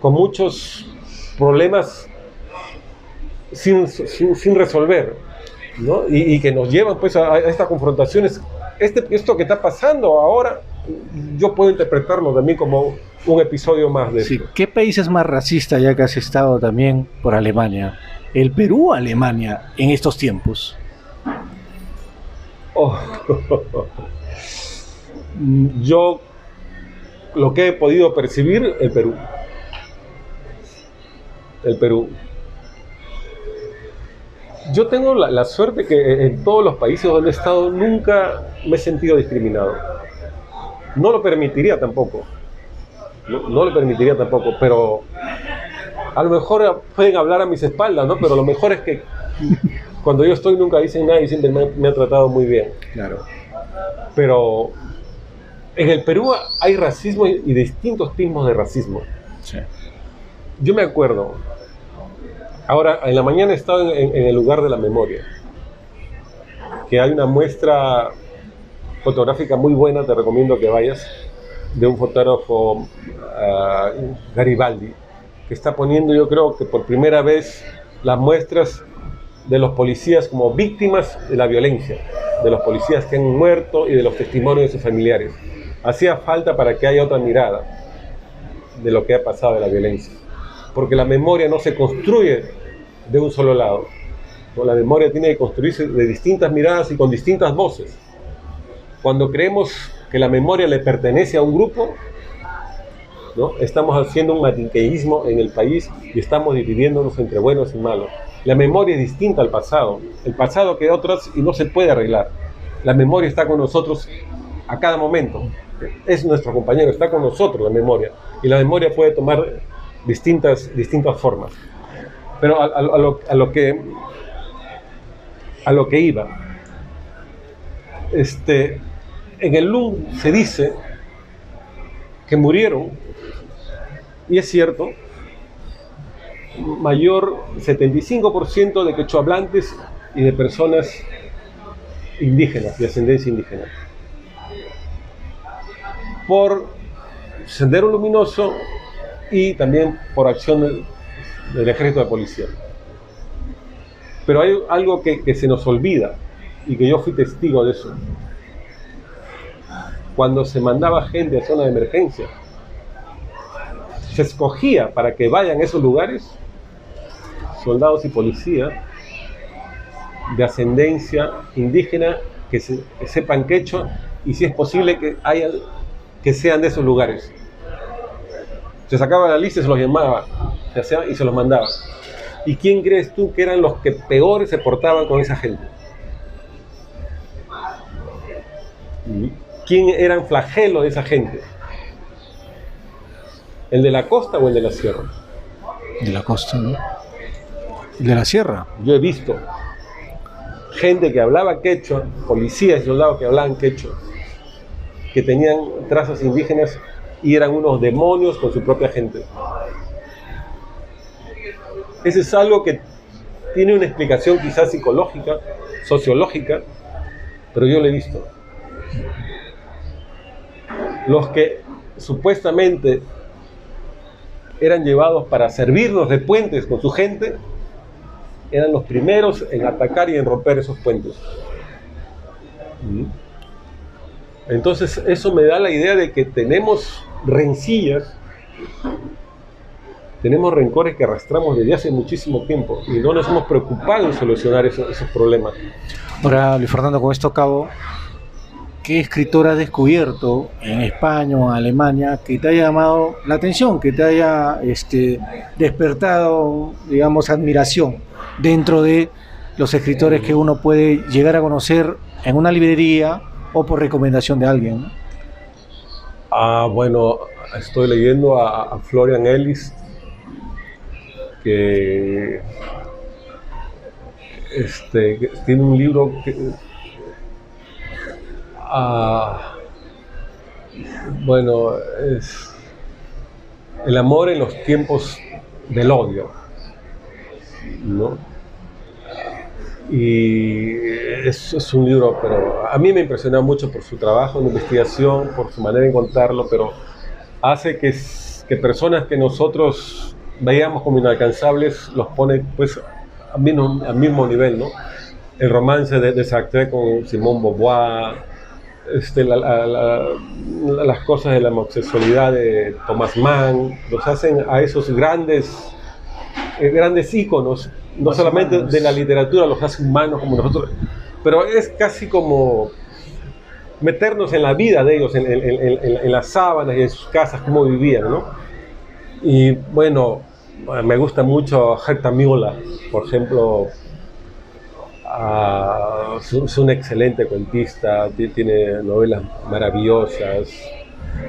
con muchos problemas sin resolver, ¿no? Y que nos llevan pues a estas confrontaciones. Esto que está pasando ahora, yo puedo interpretarlo también como un episodio más de Sí. esto. ¿Qué país es más racista, ya que has estado también por Alemania? ¿El Perú o Alemania en estos tiempos? Oh. Yo, lo que he podido percibir, el Perú. El Perú. Yo tengo la suerte que en todos los países donde he estado nunca me he sentido discriminado. No lo permitiría tampoco. No lo permitiría tampoco, pero a lo mejor pueden hablar a mis espaldas, ¿no? Pero lo mejor es que cuando yo estoy nunca dicen nada y siempre me han tratado muy bien. Claro. Pero en el Perú hay racismo y distintos tipos de racismo. Sí. Yo me acuerdo, ahora en la mañana he estado en el lugar de la memoria, que hay una muestra fotográfica muy buena, te recomiendo que vayas, de un fotógrafo Garibaldi, que está poniendo, yo creo que por primera vez, las muestras de los policías como víctimas de la violencia, de los policías que han muerto y de los testimonios de sus familiares. Hacía falta para que haya otra mirada de lo que ha pasado de la violencia, porque la memoria no se construye de un solo lado, ¿no? La memoria tiene que construirse de distintas miradas y con distintas voces. Cuando creemos que la memoria le pertenece a un grupo, ¿no? Estamos haciendo un maniqueísmo en el país y estamos dividiéndonos entre buenos y malos. La memoria es distinta al pasado. El pasado queda atrás y no se puede arreglar. La memoria está con nosotros a cada momento. Es nuestro compañero, está con nosotros la memoria. Y la memoria puede tomar distintas formas. Pero a lo que iba. En el LUN se dice que murieron, y es cierto, mayor 75% de quechohablantes y de personas indígenas, de ascendencia indígena, por Sendero Luminoso y también por acción del ejército de policía. Pero hay algo que se nos olvida y que yo fui testigo de eso. Cuando se mandaba gente a zona de emergencia, se escogía para que vayan a esos lugares soldados y policías de ascendencia indígena que sepan quechua y, si es posible, que sean de esos lugares. Se sacaba la lista y se los llamaba y se los mandaba. ¿Y quién crees tú que eran los que peor se portaban con esa gente? ¿Quién eran flagelo de esa gente? ¿El de la costa o el de la sierra? De la costa, ¿no? De la sierra. Yo he visto gente que hablaba quechua, policías y soldados que hablaban quechua, que tenían trazas indígenas y eran unos demonios con su propia gente. Eso es algo que tiene una explicación quizás psicológica, sociológica, pero yo lo he visto. Los que supuestamente eran llevados para servirnos de puentes con su gente, eran los primeros en atacar y en romper esos puentes. Entonces eso me da la idea de que tenemos rencillas, tenemos rencores que arrastramos desde hace muchísimo tiempo y no nos hemos preocupado en solucionar esos problemas. Ahora, Luis Fernando, con esto a cabo, ¿qué escritor has descubierto en España o en Alemania que te haya llamado la atención, que te haya despertado, digamos, admiración dentro de los escritores que uno puede llegar a conocer en una librería o por recomendación de alguien, ¿no? Bueno, estoy leyendo a Florian Ellis, que tiene un libro que es El amor en los tiempos del odio, ¿no? Y es un libro, pero a mí me impresiona mucho por su trabajo en investigación, por su manera de contarlo, pero hace que que personas que nosotros veíamos como inalcanzables los pone pues al mismo nivel, ¿no? El romance de Sartre con Simone Beauvoir, las cosas de la homosexualidad de Thomas Mann, los hacen a esos grandes íconos, no Más solamente humanos. de la literatura, los hace humanos como nosotros, pero es casi como meternos en la vida de ellos, en las sábanas y en sus casas, cómo vivían, ¿no? Y bueno, me gusta mucho Herta Müller, por ejemplo. Es un excelente cuentista, tiene novelas maravillosas.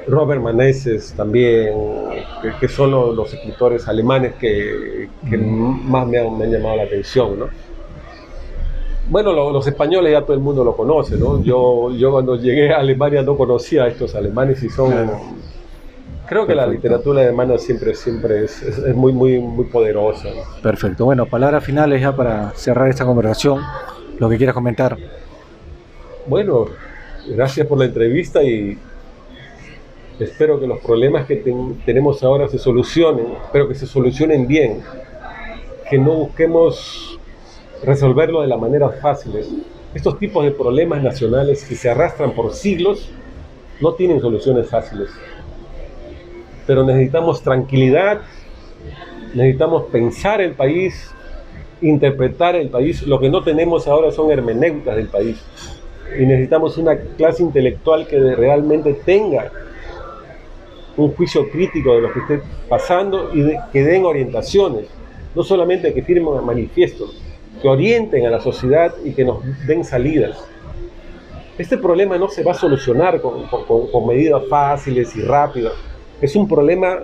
Robert Maneses también, que son los escritores alemanes que más me han llamado la atención, ¿no? Bueno, los españoles ya todo el mundo lo conoce, ¿no? Yo cuando llegué a Alemania no conocía a estos alemanes y son... Claro. Creo que la Perfecto. literatura alemana siempre es muy poderosa, ¿no? Perfecto. Bueno, palabras finales ya para cerrar esta conversación. Lo que quieras comentar. Bueno, gracias por la entrevista y espero que los problemas que tenemos ahora se solucionen, pero que se solucionen bien, que no busquemos resolverlo de las maneras fáciles. Estos tipos de problemas nacionales que se arrastran por siglos no tienen soluciones fáciles, pero necesitamos tranquilidad, necesitamos pensar el país, interpretar el país. Lo que no tenemos ahora son hermenéuticas del país y necesitamos una clase intelectual que realmente tenga un juicio crítico de lo que esté pasando y que den orientaciones, no solamente que firmen manifiestos, que orienten a la sociedad y que nos den salidas. Este problema no se va a solucionar con medidas fáciles y rápidas. Es un problema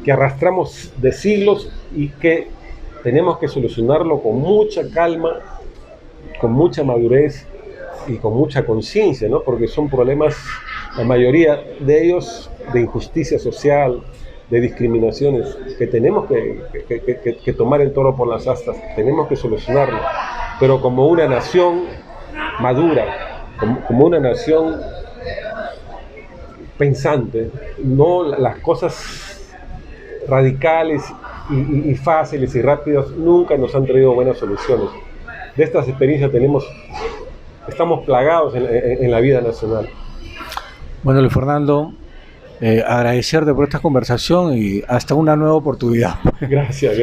que arrastramos de siglos y que tenemos que solucionarlo con mucha calma, con mucha madurez y con mucha conciencia, ¿no? Porque son problemas, la mayoría de ellos, de injusticia social, de discriminaciones, que tenemos que tomar el toro por las astas, tenemos que solucionarlo, pero como una nación madura, como una nación pensante, no las cosas radicales y fáciles y rápidas nunca nos han traído buenas soluciones. De estas experiencias estamos plagados en la vida nacional. Bueno, Luis Fernando, agradecerte por esta conversación y hasta una nueva oportunidad. Gracias.